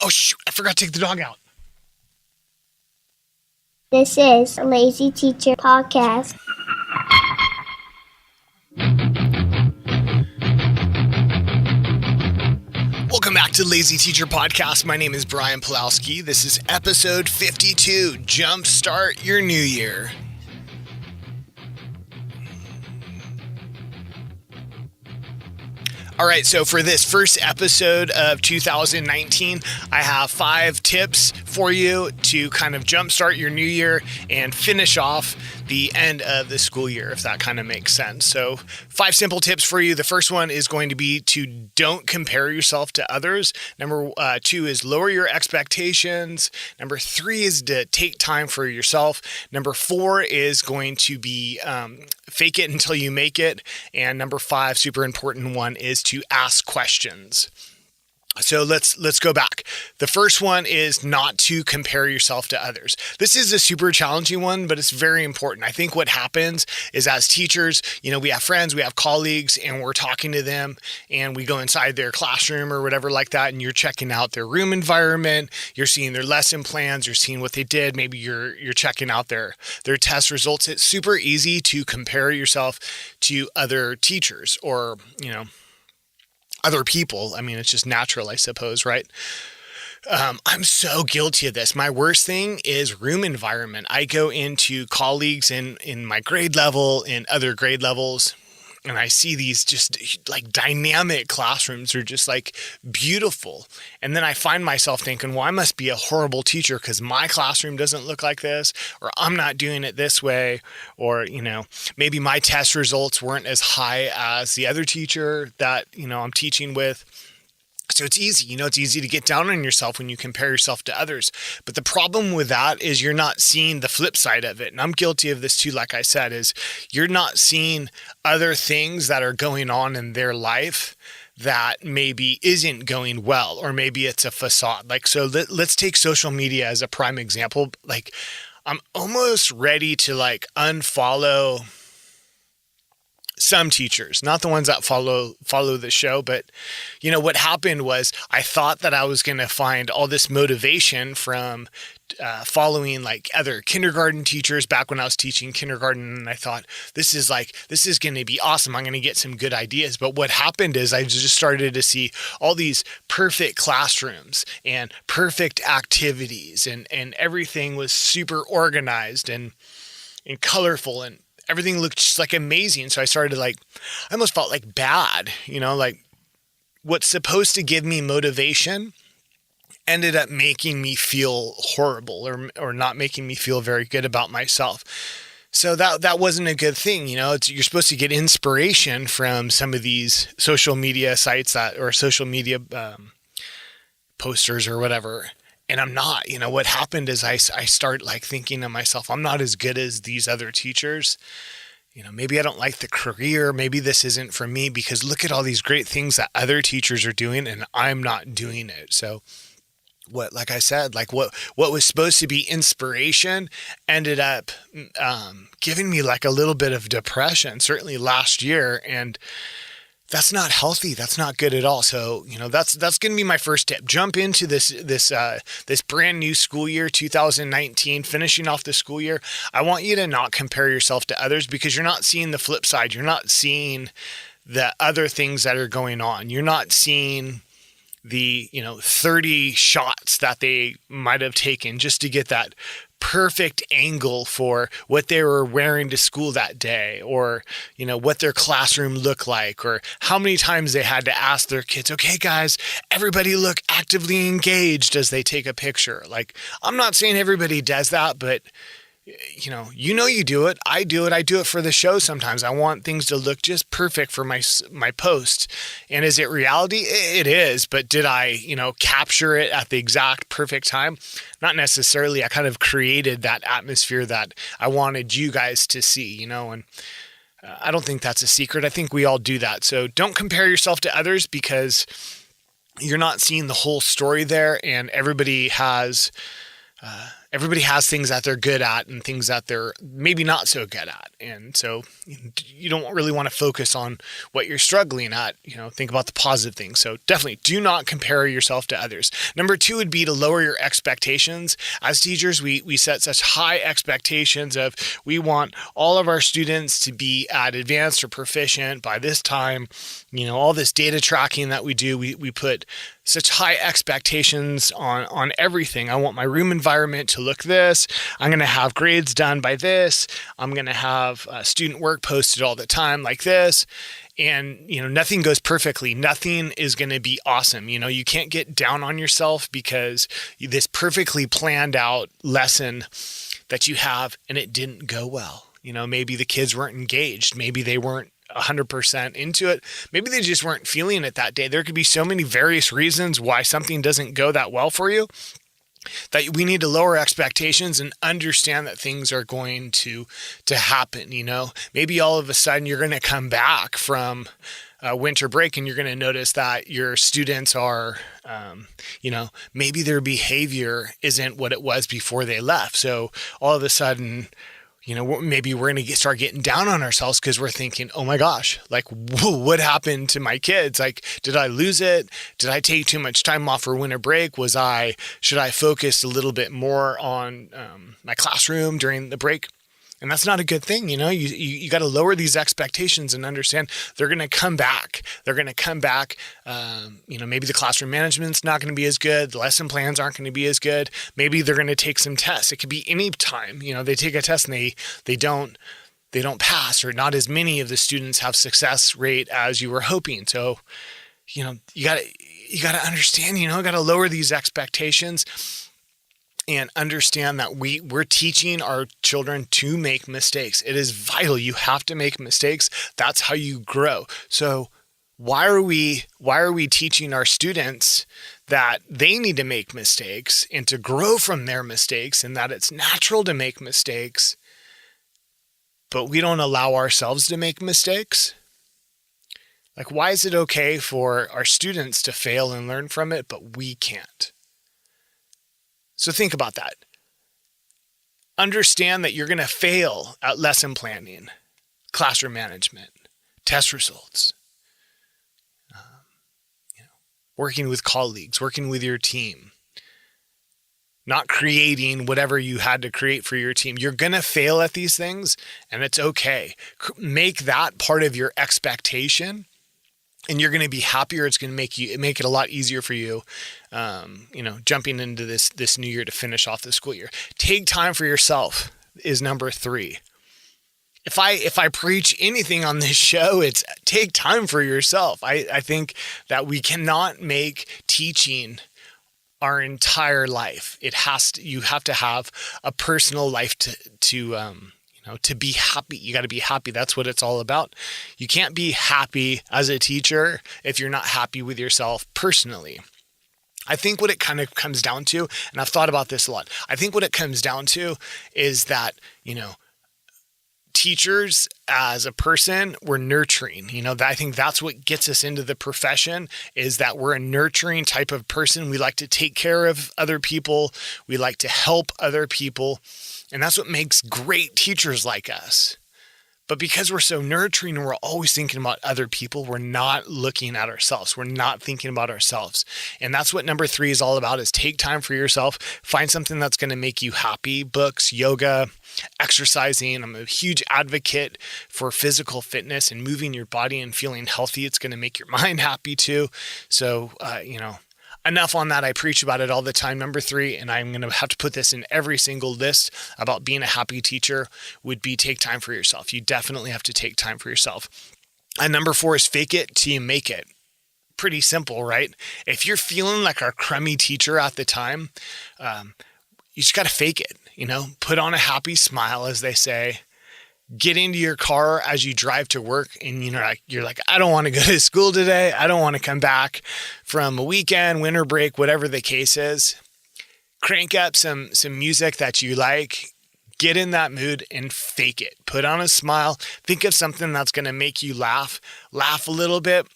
Oh, shoot, I forgot to take the dog out. This is the Lazy Teacher Podcast. Welcome back to Lazy Teacher Podcast. My name is Brian Pulowski. This is episode 52, Jumpstart Your New Year. All right, so for this first episode of 2019, I have 5 tips for you to kind of jumpstart your new year and finish off the end of the school year, if that kind of makes sense. So 5 simple tips for you. The first one is going to be to don't compare yourself to others. Number 2 is lower your expectations. Number 3 is to take time for yourself. Number 4 is going to be fake it until you make it. And number 5, super important one, is to ask questions. So let's go back. The first one is not to compare yourself to others. This is a super challenging one, but it's very important. I think what happens is, as teachers, we have friends, we have colleagues, and we're talking to them, and we go inside their classroom or whatever like that, and you're checking out their room environment, you're seeing their lesson plans, you're seeing what they did, maybe you're checking out their test results. It's super easy to compare yourself to other teachers or, other people. I mean, it's just natural, I suppose, right? I'm so guilty of this. My worst thing is room environment. I go into colleagues in my grade level, in other grade levels, and I see these just like dynamic classrooms are just like beautiful. And then I find myself thinking, well, I must be a horrible teacher because my classroom doesn't look like this, or I'm not doing it this way, or, maybe my test results weren't as high as the other teacher that, I'm teaching with. So it's easy, it's easy to get down on yourself when you compare yourself to others. But the problem with that is you're not seeing the flip side of it. And I'm guilty of this too, like I said, is you're not seeing other things that are going on in their life that maybe isn't going well, or maybe it's a facade. Let's take social media as a prime example. I'm almost ready to unfollow some teachers, not the ones that follow the show, but what happened was I thought that I was going to find all this motivation from following other kindergarten teachers back when I was teaching kindergarten, and I thought this is going to be awesome. I'm going to get some good ideas. But what happened is I just started to see all these perfect classrooms and perfect activities, and everything was super organized and colorful, and everything looked just amazing. So I started I almost felt bad, what's supposed to give me motivation ended up making me feel horrible, or not making me feel very good about myself. So that wasn't a good thing. You're supposed to get inspiration from some of these social media sites or social media posters or whatever. And I'm not. What happened is I start thinking to myself, I'm not as good as these other teachers. Maybe I don't like the career. Maybe this isn't for me, because look at all these great things that other teachers are doing and I'm not doing it. So what was supposed to be inspiration ended up giving me a little bit of depression, certainly last year. And that's not healthy. That's not good at all. So, that's going to be my first tip. Jump into this brand new school year, 2019, finishing off the school year. I want you to not compare yourself to others, because you're not seeing the flip side. You're not seeing the other things that are going on. You're not seeing the, 30 shots that they might have taken just to get that perfect angle for what they were wearing to school that day, or what their classroom looked like, or how many times they had to ask their kids, okay guys, everybody look actively engaged as they take a picture. I'm not saying everybody does that, but you do it. I do it for the show. Sometimes I want things to look just perfect for my post. And is it reality? It is. But did I, capture it at the exact perfect time? Not necessarily. I kind of created that atmosphere that I wanted you guys to see, and I don't think that's a secret. I think we all do that. So don't compare yourself to others, because you're not seeing the whole story there, and everybody has everybody has things that they're good at and things that they're maybe not so good at. And so you don't really want to focus on what you're struggling at. Think about the positive things. So definitely do not compare yourself to others. Number 2 would be to lower your expectations. As teachers, we set such high expectations of we want all of our students to be at advanced or proficient by this time. All this data tracking that we do, we put such high expectations on everything. I want my room environment to look this. I'm going to have grades done by this. I'm going to have student work posted all the time like this. And, nothing goes perfectly. Nothing is going to be awesome. You can't get down on yourself because this perfectly planned out lesson that you have and it didn't go well. Maybe the kids weren't engaged. Maybe they weren't 100% into it. Maybe they just weren't feeling it that day. There could be so many various reasons why something doesn't go that well for you that we need to lower expectations and understand that things are going to happen. Maybe all of a sudden you're going to come back from winter break and you're going to notice that your students are, maybe their behavior isn't what it was before they left. So all of a sudden, maybe we're going to start getting down on ourselves because we're thinking, oh my gosh, what happened to my kids? Did I lose it? Did I take too much time off for winter break? Should I focus a little bit more on my classroom during the break? And that's not a good thing. You got to lower these expectations and understand they're going to come back. They're going to come back. Maybe the classroom management's not going to be as good. The lesson plans aren't going to be as good. Maybe they're going to take some tests. It could be any time, they take a test and they don't pass, or not as many of the students have success rate as you were hoping. So, you got to understand, got to lower these expectations and understand that we're teaching our children to make mistakes. It is vital. You have to make mistakes. That's how you grow. So why are we teaching our students that they need to make mistakes and to grow from their mistakes, and that it's natural to make mistakes, but we don't allow ourselves to make mistakes? Why is it okay for our students to fail and learn from it, but we can't? So think about that. Understand that you're going to fail at lesson planning, classroom management, test results, working with colleagues, working with your team, not creating whatever you had to create for your team. You're going to fail at these things, and it's okay. Make that part of your expectation, and you're going to be happier. It's going to make it a lot easier for you, jumping into this new year to finish off the school year. Take time for yourself is number 3. If I preach anything on this show, it's take time for yourself. I think that we cannot make teaching our entire life. You have to have a personal life to be happy. You got to be happy. That's what it's all about. You can't be happy as a teacher if you're not happy with yourself personally. I think what it kind of comes down to, and I've thought about this a lot, I think what it comes down to is that, teachers as a person, we're nurturing. I think that's what gets us into the profession, is that we're a nurturing type of person. We like to take care of other people. We like to help other people. And that's what makes great teachers like us. But because we're so nurturing and we're always thinking about other people, we're not looking at ourselves. We're not thinking about ourselves. And that's what number 3 is all about, is take time for yourself. Find something that's going to make you happy. Books, yoga, exercising. I'm a huge advocate for physical fitness and moving your body and feeling healthy. It's going to make your mind happy too. So, enough on that. I preach about it all the time. Number 3, and I'm going to have to put this in every single list about being a happy teacher, would be take time for yourself. You definitely have to take time for yourself. And number 4 is fake it till you make it. Pretty simple, right? If you're feeling like our crummy teacher at the time, you just got to fake it, put on a happy smile, as they say. Get into your car as you drive to work, and you're like, I don't want to go to school today. I don't want to come back from a weekend, winter break, whatever the case is. Crank up some music that you like. Get in that mood and fake it. Put on a smile. Think of something that's going to make you laugh. Laugh a little bit.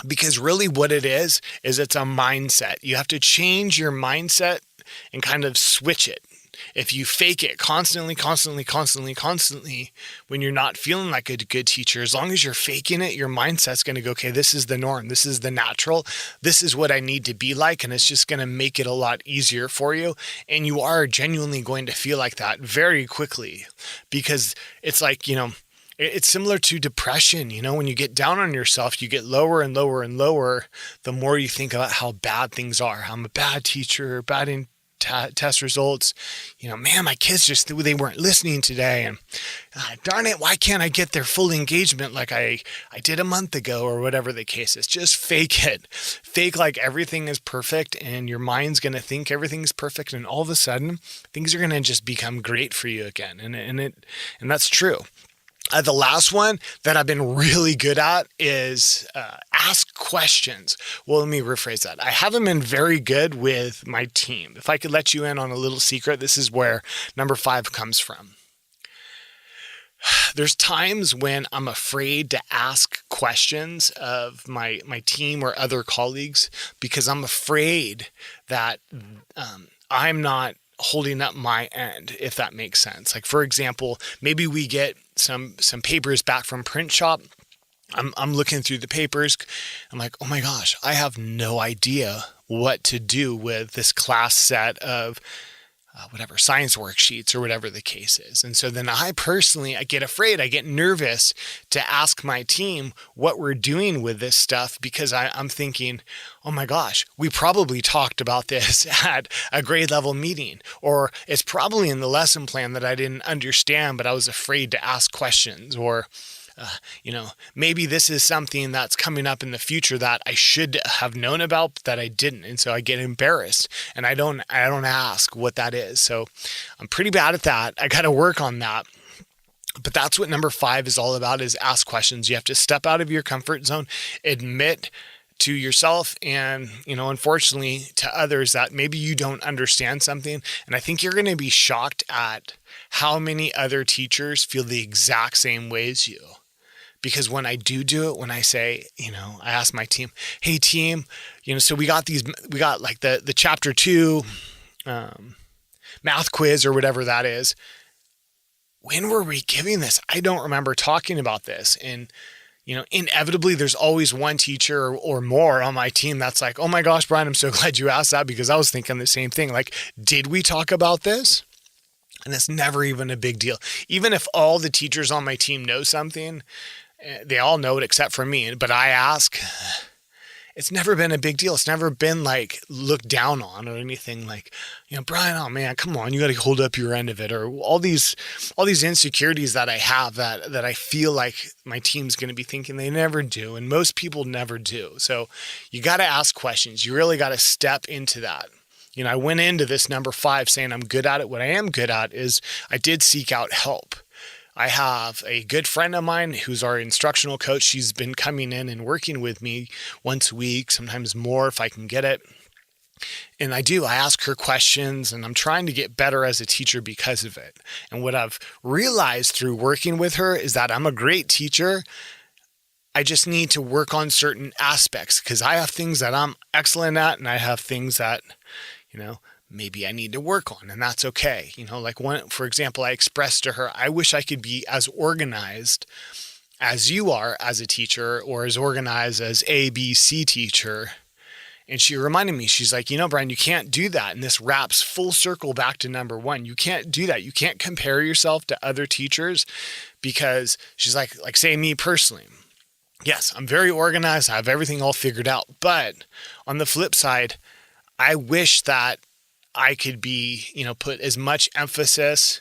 Because really what it is it's a mindset. You have to change your mindset and kind of switch it. if you fake it constantly, when you're not feeling like a good teacher, as long as you're faking it, your mindset's going to go, okay, this is the norm. This is the natural. This is what I need to be like. And it's just going to make it a lot easier for you. And you are genuinely going to feel like that very quickly, because it's like, it's similar to depression. When you get down on yourself, you get lower and lower and lower, the more you think about how bad things are. I'm a bad teacher, bad in test results. Man, my kids they weren't listening today. And darn it, why can't I get their full engagement like I did a month ago, or whatever the case is? Just fake it. Fake like everything is perfect, and your mind's going to think everything's perfect. And all of a sudden, things are going to just become great for you again. And that's true. The last one that I've been really good at is ask questions. Well, let me rephrase that. I haven't been very good with my team. If I could let you in on a little secret, this is where number 5 comes from. There's times when I'm afraid to ask questions of my team or other colleagues, because I'm afraid that I'm not holding up my end, if that makes sense. Like, for example, maybe we get some papers back from print shop. I'm looking through the papers. I'm like, oh my gosh, I have no idea what to do with this class set of whatever science worksheets or whatever the case is. And so then I get afraid, I get nervous to ask my team what we're doing with this stuff, because I'm thinking, oh my gosh, we probably talked about this at a grade level meeting, or it's probably in the lesson plan that I didn't understand, but I was afraid to ask questions, or maybe this is something that's coming up in the future that I should have known about that I didn't. And so I get embarrassed and I don't ask what that is. So I'm pretty bad at that. I got to work on that. But that's what number 5 is all about, is ask questions. You have to step out of your comfort zone, admit to yourself and, unfortunately to others that maybe you don't understand something. And I think you're going to be shocked at how many other teachers feel the exact same way as you. Because when I do it, when I say, I ask my team, hey team, so we got like the chapter 2 math quiz or whatever that is. When were we giving this? I don't remember talking about this. And, inevitably there's always one teacher or more on my team that's like, oh my gosh, Brian, I'm so glad you asked that, because I was thinking the same thing. Like, did we talk about this? And it's never even a big deal. Even if all the teachers on my team know something, they all know it except for me, but I ask, it's never been a big deal. It's never been like looked down on or anything like, Brian, oh man, come on, you got to hold up your end of it, or all these insecurities that I have that I feel like my team's going to be thinking. They never do. And most people never do. So you got to ask questions. You really got to step into that. I went into this number 5 saying I'm good at it. What I am good at is I did seek out help. I have a good friend of mine who's our instructional coach. She's been coming in and working with me once a week, sometimes more if I can get it. And I ask her questions, and I'm trying to get better as a teacher because of it. And what I've realized through working with her is that I'm a great teacher. I just need to work on certain aspects, because I have things that I'm excellent at, and I have things that, maybe I need to work on, and that's okay. Like for example, I expressed to her, I wish I could be as organized as you are as a teacher, or as organized as ABC teacher. And she reminded me, she's like, Brian, you can't do that. And this wraps full circle back to number 1. You can't do that. You can't compare yourself to other teachers, because she's like say me personally. Yes, I'm very organized. I have everything all figured out. But on the flip side, I wish that I could be, put as much emphasis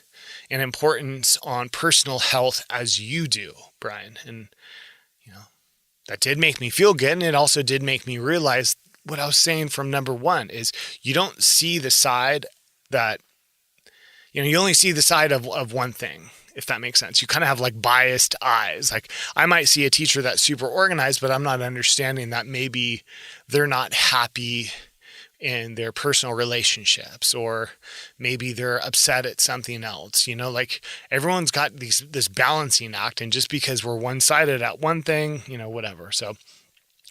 and importance on personal health as you do, Brian. And, that did make me feel good. And it also did make me realize what I was saying from number 1 is you don't see the side that, you only see the side of one thing, if that makes sense. You kind of have like biased eyes. Like, I might see a teacher that's super organized, but I'm not understanding that maybe they're not happy in their personal relationships, or maybe they're upset at something else. Like, everyone's got this balancing act, and just because we're one-sided at one thing, whatever. So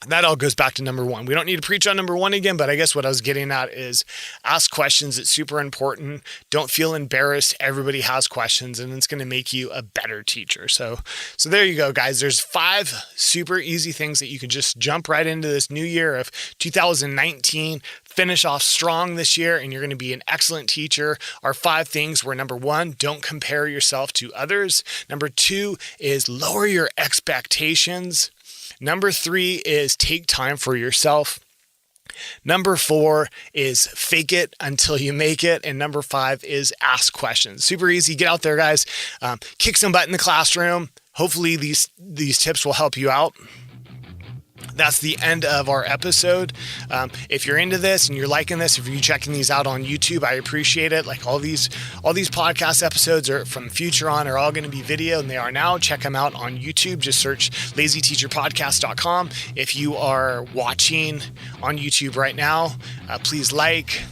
that all goes back to number one. We don't need to preach on number one again, but I guess what I was getting at is ask questions. It's super important. Don't feel embarrassed. Everybody has questions, and it's going to make you a better teacher. So there you go, guys. There's 5 super easy things that you can just jump right into this new year of 2019. Finish off strong this year, and you're going to be an excellent teacher. Our 5 things were: number 1, don't compare yourself to others. Number 2 is lower your expectations. Number 3 is take time for yourself. Number 4 is fake it until you make it. And number 5 is ask questions. Super easy. Get out there, guys. Kick some butt in the classroom. Hopefully these tips will help you out. That's the end of our episode. If you're into this and you're liking this, if you're checking these out on YouTube, I appreciate it. Like all these podcast episodes are from the future on are all going to be video, and they are now. Check them out on YouTube. Just search LazyTeacherPodcast.com. If you are watching on YouTube right now, please like,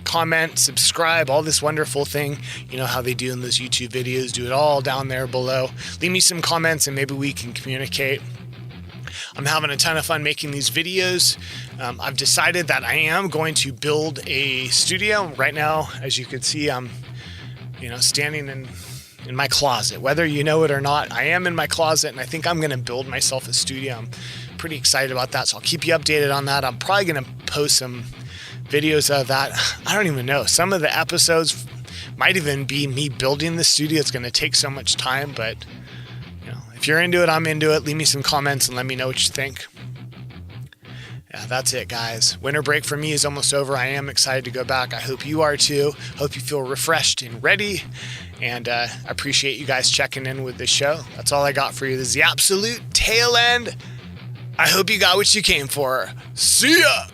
comment, subscribe, all this wonderful thing. You know how they do in those YouTube videos. Do it all down there below. Leave me some comments and maybe we can communicate. I'm having a ton of fun making these videos. I've decided that I am going to build a studio. Right now, as you can see, I'm standing in my closet. Whether you know it or not, I am in my closet, and I think I'm going to build myself a studio. I'm pretty excited about that, so I'll keep you updated on that. I'm probably going to post some videos of that. I don't even know. Some of the episodes might even be me building the studio. It's going to take so much time, but if you're into it, I'm into it. Leave me some comments and let me know what you think. Yeah, that's it, guys. Winter break for me is almost over. I am excited to go back. I hope you are too. Hope you feel refreshed and ready. And I appreciate you guys checking in with this show. That's all I got for you. This is the absolute tail end. I hope you got what you came for. See ya!